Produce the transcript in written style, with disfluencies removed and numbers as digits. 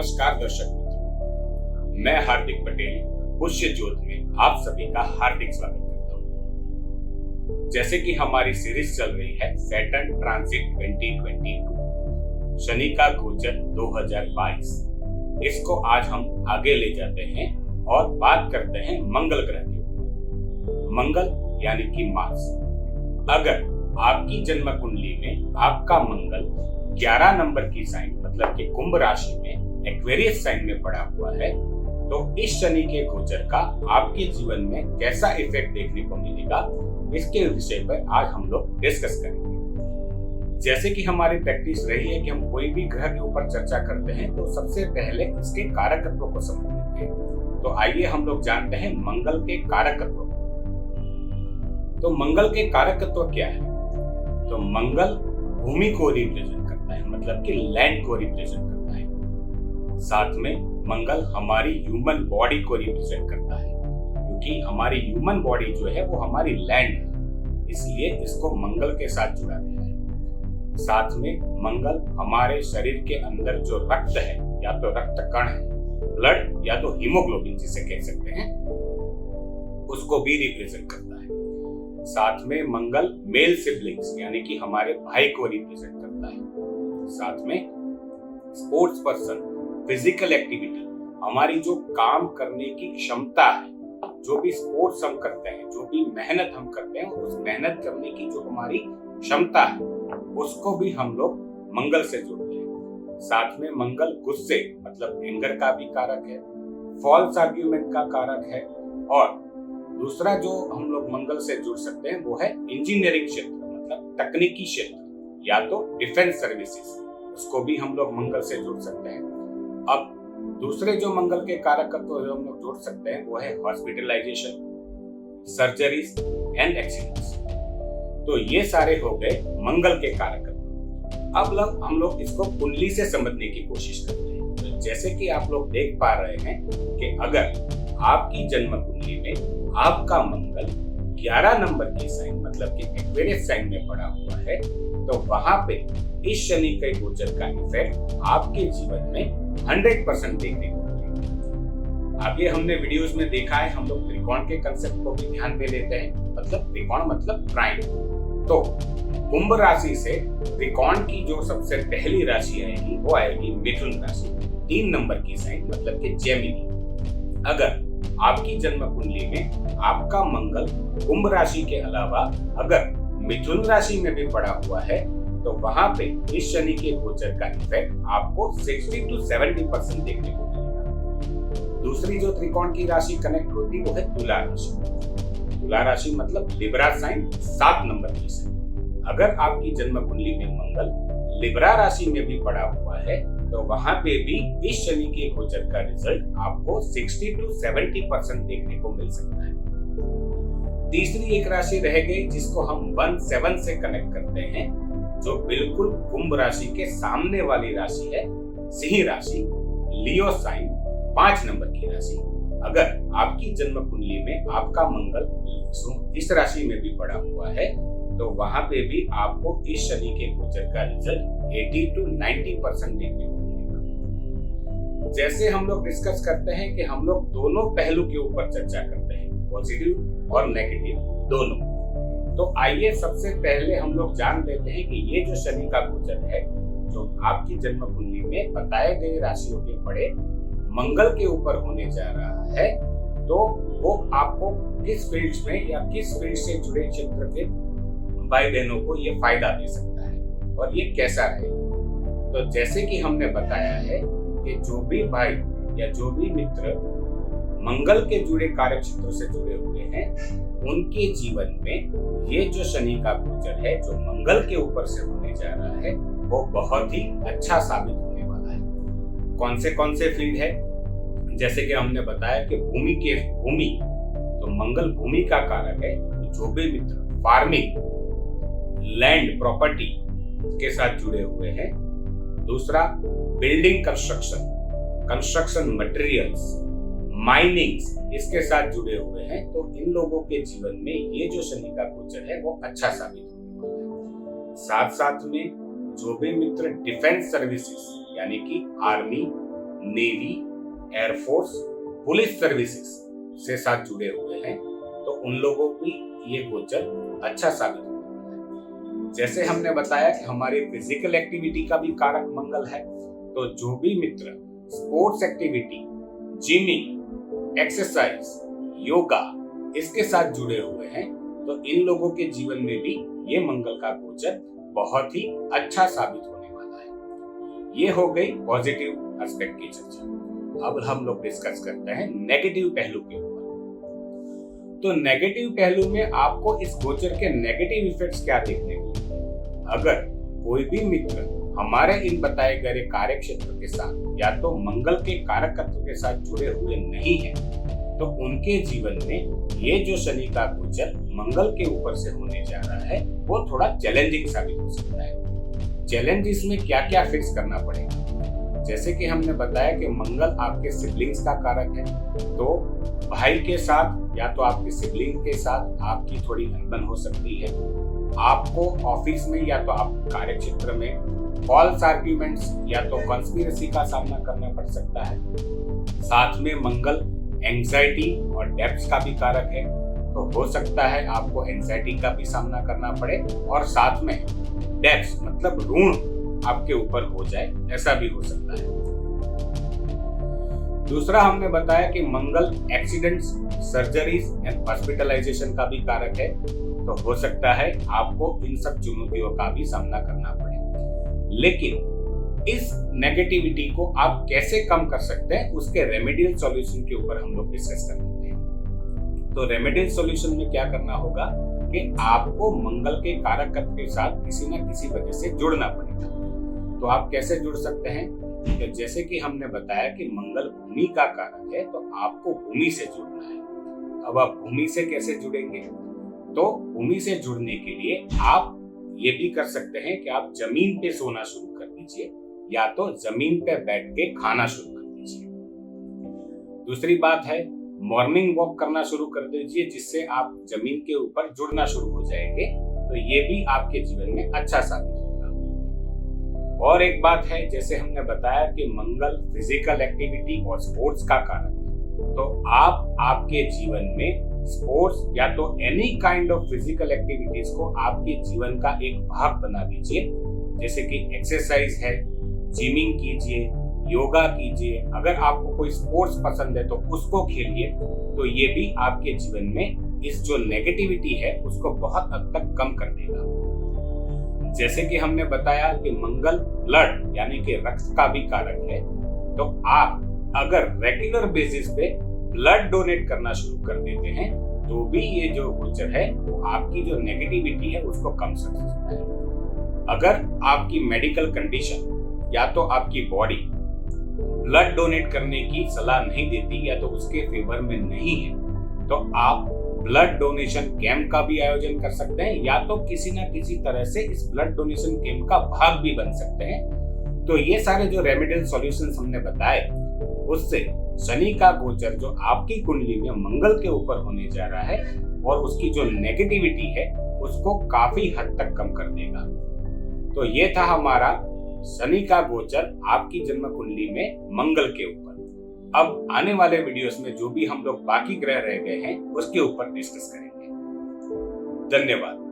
नमस्कार दर्शक मित्रों, मैं हार्दिक पटेल पुष्य ज्योत में आप सभी का हार्दिक स्वागत करता हूँ। जैसे कि हमारी सीरीज चल रही है सैटर्न ट्रांजिट 2022, शनि का गोचर 2022, इसको आज हम आगे ले जाते हैं और बात करते हैं मंगल ग्रह के ऊपर। मंगल यानी कि मार्स। अगर आपकी जन्म कुंडली में आपका मंगल 11 नंबर की साइन मतलब कि कुंभ राशि में एक्वेरियस साइन में पड़ा हुआ है, तो इस शनि के गोचर का आपके जीवन में कैसा इफेक्ट देखने को मिलेगा, इसके विषय पर आज हम लोग डिस्कस करेंगे। जैसे कि हमारी प्रैक्टिस रही है कि हम कोई भी ग्रह के ऊपर चर्चा करते हैं तो सबसे पहले इसके कारकत्व को समझ लेते हैं। तो आइए हम लोग जानते हैं मंगल के कारकत्व। तो मंगल के कारकत्व क्या है? तो मंगल भूमि को रिप्रेजेंट करता है, मतलब कि लैंड को रिप्रेजेंट करता है। साथ में मंगल हमारी ह्यूमन बॉडी को रिप्रेजेंट करता है, क्योंकि हमारी ह्यूमन बॉडी जो है वो हमारी लैंड है, इसलिए इसको मंगल के साथ जुड़ा गया है। साथ में मंगल हमारे शरीर के अंदर जो रक्त है, या तो रक्त कण है, ब्लड, या तो हीमोग्लोबिन जिसे कह सकते हैं, उसको भी रिप्रेजेंट करता है। साथ में मंगल मेल सिबलिंग्स यानी कि हमारे भाई को रिप्रेजेंट करता है। साथ में स्पोर्ट्स पर्सन, फिजिकल एक्टिविटी, हमारी जो काम करने की क्षमता है, जो भी स्पोर्ट्स हम करते हैं, जो भी मेहनत हम करते हैं, उस मेहनत करने की जो हमारी क्षमता है उसको भी हम लोग मंगल से जोड़ते हैं। साथ में मंगल गुस्से मतलब एंगर का भी कारक है, फॉल्स आर्ग्यूमेंट का कारक है, और दूसरा जो हम लोग मंगल से जुड़ सकते हैं वो है इंजीनियरिंग क्षेत्र मतलब तकनीकी क्षेत्र, या तो डिफेंस सर्विसेज, उसको भी हम लोग मंगल से जोड़ सकते हैं। अब दूसरे जो मंगल के कारकत्व हम लोग जोड़ सकते हैं वो है हॉस्पिटलाइजेशन, सर्जरीज एंड एक्सीडेंट्स। तो ये सारे हो गए मंगल के कारकत्व। अब हम लोग इसको कुंडली से समझने की कोशिश करते हैं। तो जैसे कि आप लोग देख पा रहे हैं कि अगर आपकी जन्म कुंडली में आपका मंगल 11 नंबर की साइन मतलब कि एक्वेरियस साइन में पड़ा हुआ है, तो वहां पे इस शनि के गोचर का इफेक्ट आपके जीवन में 100% देखने को मिलेगा। आगे हमने वीडियोस में देखा है, हम लोग त्रिकोण के कंसेप्ट को भी ध्यान में लेते हैं, मतलब त्रिकोण मतलब ट्रायंगल। तो कुंभ राशि से त्रिकोण की जो सबसे पहली राशि आएगी वो आएगी मिथुन राशि, 3 नंबर की साइन मतलब कि जेमिनी। अगर आपकी जन्म कुंडली में आपका मंगल कुंभ राशि के अलावा अगर मिथुन राशि में भी पड़ा हुआ है, तो वहां पे इस शनि के गोचर का इफेक्ट आपको 60 to 70% देखने को मिलेगा। दूसरी जो त्रिकोण की राशि कनेक्ट होती वो है तुला राशि। तुला राशि मतलब लिब्रा साइन, 7 नंबर की साइन। अगर आपकी जन्म कुंडली में मंगल लिब्रा राशि में भी पड़ा हुआ है, तो वहां पे भी इस शनि के गोचर का रिजल्ट आपको 60 to 70% देखने को मिल सकता है। तीसरी एक राशि रह गई जिसको हम 1-7 से कनेक्ट करते हैं, जो बिल्कुल कुंभ राशि के सामने वाली राशि है, सिंह राशि, लियो साइन, 5 नंबर की राशि। अगर आपकी जन्म कुंडली में आपका मंगल इस राशि में भी पड़ा हुआ है, तो वहां पे भी आपको इस शनि के गोचर का रिजल्ट 80 to 90% देखने को मिलेगा। जैसे हम लोग डिस्कस करते हैं कि हम लोग दोनों पहलू के ऊपर चर्चा करते हैं, पॉजिटिव और नेगेटिव दोनों। तो आइए सबसे पहले हम लोग जान लेते हैं कि ये जो शनि का गोचर है, जो आपकी जन्म कुंडली में बताए गए राशियों के पड़े मंगल के ऊपर होने जा रहा है, तो वो आपको किस फील्ड में या किस फील्ड से जुड़े क्षेत्र के भाई बहनों को ये फायदा दे सकता है और ये कैसा रहेगा। तो जैसे कि हमने बताया है कि जो भी भाई या जो भी मित्र मंगल के जुड़े कार्य क्षेत्र से जुड़े हुए हैं, उनके जीवन में ये जो शनि का गोचर है जो मंगल के ऊपर से होने जा रहा है, वो बहुत ही अच्छा साबित होने वाला है। कौन से फील्ड है? जैसे कि हमने बताया कि भूमि, तो मंगल भूमि का कारक है। तो जो भी मित्र फार्मिंग, लैंड प्रॉपर्टी के साथ जुड़े हुए हैं, दूसरा बिल्डिंग कंस्ट्रक्शन मटेरियल्स, माइनिंग्स, इसके साथ जुड़े हुए हैं, तो इन लोगों के जीवन में ये जो शनि का गोचर है वो अच्छा साबित होने वाला है। साथ में जो भी मित्र डिफेंस सर्विसेज यानी कि army, navy, air force, police services से साथ जुड़े हुए हैं तो उन लोगों को ये गोचर अच्छा साबित होगा। जैसे हमने बताया कि हमारी फिजिकल एक्टिविटी का भी कारक मंगल है, तो जो भी मित्र sports activity, gymming, exercise, yoga इसके साथ जुड़े हुए हैं तो इन लोगों के जीवन में भी ये मंगल का गोचर बहुत ही अच्छा साबित होने वाला है। ये हो गई पॉजिटिव एस्पेक्ट की चर्चा। अब हम लोग डिस्कस करते हैं नेगेटिव पहलू के ऊपर। तो नेगेटिव पहलू में आपको इस गोचर के नेगेटिव इफेक्ट्स क्या देखने को मिलेंगे। अगर कोई भी मित्र हमारे इन बताए गए कार्य क्षेत्र के साथ या तो मंगल के कारक तत्व के साथ जुड़े हुए नहीं है तो उनके जीवन में ये जो शनि का गोचर मंगल के ऊपर से होने जा रहा है वो थोड़ा चैलेंजिंग साबित हो सकता है। चैलेंज इसमें क्या क्या फिक्स करना पड़ेगा, जैसे कि हमने बताया कि मंगल आपके सिबलिंग्स का कारक है, तो भाई के साथ या तो आपके सिबलिंग के साथ आपकी थोड़ी अनबन हो सकती है। आपको ऑफिस में या तो आप कार्य क्षेत्र में फॉल्स आर्ग्यूमेंट्स या तो कॉन्स्पिरेसी का सामना करना पड़ सकता है। साथ में मंगल एंजाइटी और डेप्थ का भी कारक है, तो हो सकता है आपको एंजाइटी का भी सामना करना पड़े और साथ में डेप्थ मतलब ऋण आपके ऊपर हो जाए, ऐसा भी हो सकता है। दूसरा हमने बताया कि मंगल एक्सीडेंट्स, सर्जरीज एंड हॉस्पिटलाइजेशन का भी कारक है, तो हो सकता है आपको इन सब चुनौतियों का भी सामना करना पड़े। लेकिन इस नेगेटिविटी को आप कैसे कम कर सकते हैं उसके रेमेडियल सॉल्यूशन के ऊपर हम लोग डिस्कस कर लेते हैं। तो रेमेडियल सॉल्यूशन में क्या करना होगा कि आपको मंगल के कारक तत्व के साथ किसी न किसी वजह से जुड़ना पड़ेगा। तो आप कैसे जुड़ सकते हैं, तो जैसे कि हमने बताया कि मंगल भूमि का कारक है, तो आपको भूमि से जुड़ना है। अब आप भूमि से कैसे जुड़ेंगे, तो भूमि से जुड़ने के लिए आप ये भी कर सकते हैं कि आप जमीन पे सोना शुरू कर दीजिए या तो जमीन पे बैठ के खाना शुरू कर दीजिए। दूसरी बात है मॉर्निंग वॉक करना शुरू कर दीजिए, जिससे आप जमीन के ऊपर जुड़ना शुरू हो जाएंगे, तो ये भी आपके जीवन में अच्छा साबित होगा। और एक बात है, जैसे हमने बताया कि मंगल फिजिकल एक्टिविटी और स्पोर्ट्स का कारक है, तो आप आपके जीवन में स्पोर्ट्स या तो any kind of physical activities को आपके जीवन का एक भाग बना दीजिए। जैसे कि एक्सरसाइज है, जिमिंग कीजिए, योगा कीजिए। अगर आपको कोई स्पोर्ट्स पसंद है तो उसको खेलिए, तो ये भी आपके जीवन में इस जो नेगेटिविटी है उसको बहुत हद तक कम कर देगा। जैसे कि हमने बताया कि मंगल ब्लड यानी कि रक्त का भी कारक है, तो आप अगर रेगुलर बेसिस पे ब्लड डोनेट करना शुरू कर देते हैं तो भी ये जो गोचर है वो आपकी जो नेगेटिविटी है उसको कम कर सकता है। अगर आपकी मेडिकल कंडीशन या तो आपकी बॉडी ब्लड डोनेट करने की सलाह नहीं देती या तो उसके फेवर में नहीं है, तो आप ब्लड डोनेशन कैंप का भी आयोजन कर सकते हैं या तो किसी ना किसी तरह से इस ब्लड डोनेशन कैंप का भाग भी बन सकते हैं। तो ये सारे जो रेमेडियल सॉल्यूशंस हमने बताए उससे शनि का गोचर जो आपकी कुंडली में मंगल के ऊपर होने जा रहा है और उसकी जो नेगेटिविटी है उसको काफी हद तक कम कर देगा। तो ये था हमारा शनि का गोचर आपकी जन्म कुंडली में मंगल के ऊपर। अब आने वाले वीडियोस में जो भी हम लोग बाकी ग्रह रह गए हैं उसके ऊपर डिस्कस करेंगे। धन्यवाद।